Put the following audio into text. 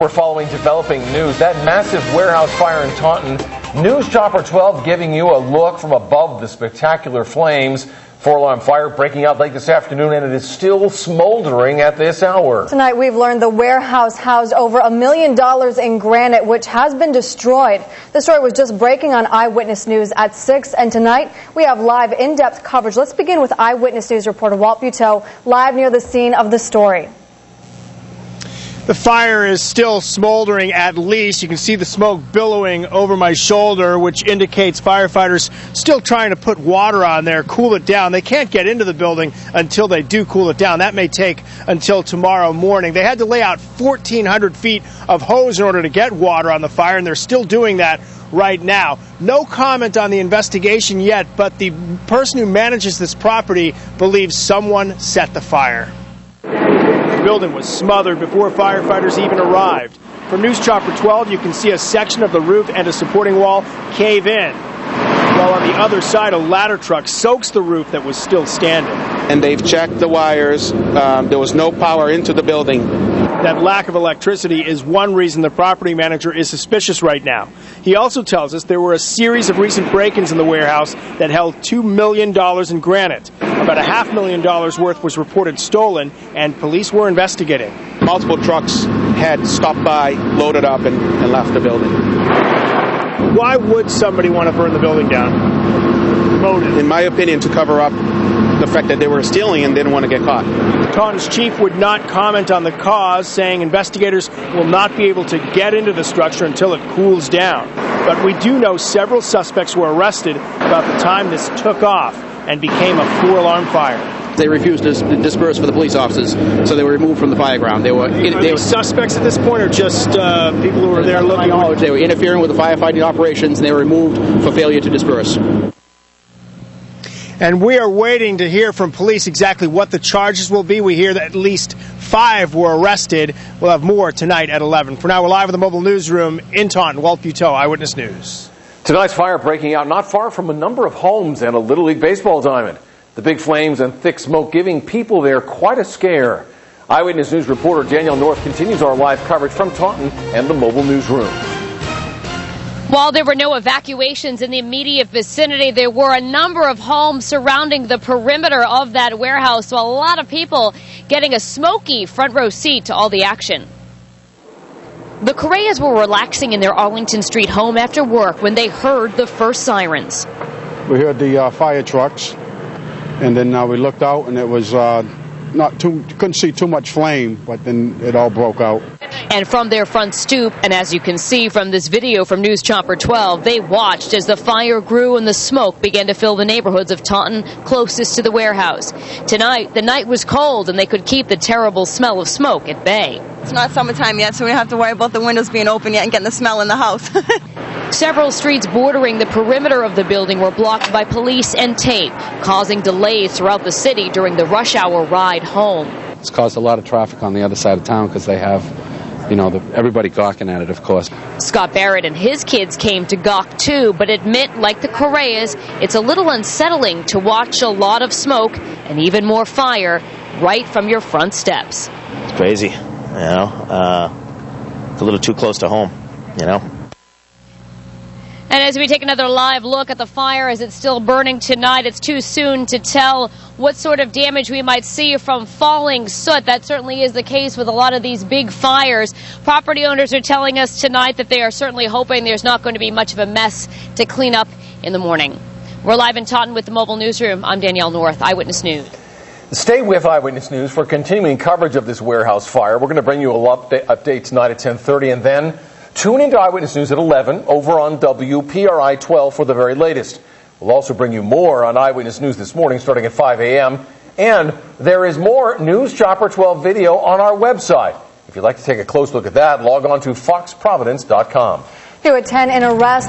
We're following developing news. That massive warehouse fire in Taunton. News Chopper 12 giving you a look from above the spectacular flames. 4-alarm fire breaking out late this afternoon, and it is still smoldering at this hour. Tonight we've learned the warehouse housed over $1 million in granite, which has been destroyed. The story was just breaking on Eyewitness News at 6, and tonight we have live in-depth coverage. Let's begin with Eyewitness News reporter Walt Buteau live near the scene of the story. The fire is still smoldering at least. You can see the smoke billowing over my shoulder, which indicates firefighters still trying to put water on there, cool it down. They can't get into the building until they do cool it down. That may take until tomorrow morning. They had to lay out 1,400 feet of hose in order to get water on the fire, and they're still doing that right now. No comment on the investigation yet, but the person who manages this property believes someone set the fire. The building was smothered before firefighters even arrived. From News Chopper 12, you can see a section of the roof and a supporting wall cave in, while on the other side, a ladder truck soaks the roof that was still standing. And they've checked the wires. There was no power into the building. That lack of electricity is one reason the property manager is suspicious right now. He also tells us there were a series of recent break-ins in the warehouse that held $2 million in granite. About $500,000 worth was reported stolen, and police were investigating. Multiple trucks had stopped by, loaded up, and left the building. Why would somebody want to burn the building down? Motive. In my opinion, to cover up the fact that they were stealing and didn't want to get caught. Taunton's chief would not comment on the cause, saying investigators will not be able to get into the structure until it cools down. But we do know several suspects were arrested about the time this took off and became a 4-alarm fire. They refused to disperse for the police officers, so they were removed from the fire ground. They were suspects at this point, or just people who were there looking? They were interfering with the firefighting operations, and they were removed for failure to disperse. And we are waiting to hear from police exactly what the charges will be. We hear that at least 5 were arrested. We'll have more tonight at 11. For now, we're live in the mobile newsroom in Taunton. Walt Buteau, Eyewitness News. Tonight's fire breaking out not far from a number of homes and a Little League baseball diamond. The big flames and thick smoke giving people there quite a scare. Eyewitness News reporter Danielle North continues our live coverage from Taunton and the mobile newsroom. While there were no evacuations in the immediate vicinity, there were a number of homes surrounding the perimeter of that warehouse, so a lot of people getting a smoky front row seat to all the action. The Correas were relaxing in their Arlington Street home after work when they heard the first sirens. We heard the fire trucks, and then we looked out, and it was couldn't see too much flame, but then it all broke out. And from their front stoop, and as you can see from this video from News Chopper 12, they watched as the fire grew and the smoke began to fill the neighborhoods of Taunton closest to the warehouse. Tonight, the night was cold, and they could keep the terrible smell of smoke at bay. It's not summertime yet, so we don't have to worry about the windows being open yet and getting the smell in the house. Several streets bordering the perimeter of the building were blocked by police and tape, causing delays throughout the city during the rush hour ride home. It's caused a lot of traffic on the other side of town because they have, everybody gawking at it, of course. Scott Barrett and his kids came to gawk too, but admit, like the Correas, it's a little unsettling to watch a lot of smoke and even more fire right from your front steps. It's crazy, it's a little too close to home, And as we take another live look at the fire as it's still burning tonight, it's too soon to tell what sort of damage we might see from falling soot. That certainly is the case with a lot of these big fires. Property owners are telling us tonight that they are certainly hoping there's not going to be much of a mess to clean up in the morning. We're live in Taunton with the mobile newsroom. I'm Danielle North, Eyewitness News. Stay with Eyewitness News for continuing coverage of this warehouse fire. We're going to bring you an update tonight at 10:30, and then tune into Eyewitness News at 11 over on WPRI 12 for the very latest. We'll also bring you more on Eyewitness News this morning starting at 5 a.m. And there is more News Chopper 12 video on our website. If you'd like to take a close look at that, log on to foxprovidence.com. Here at 10, an arrest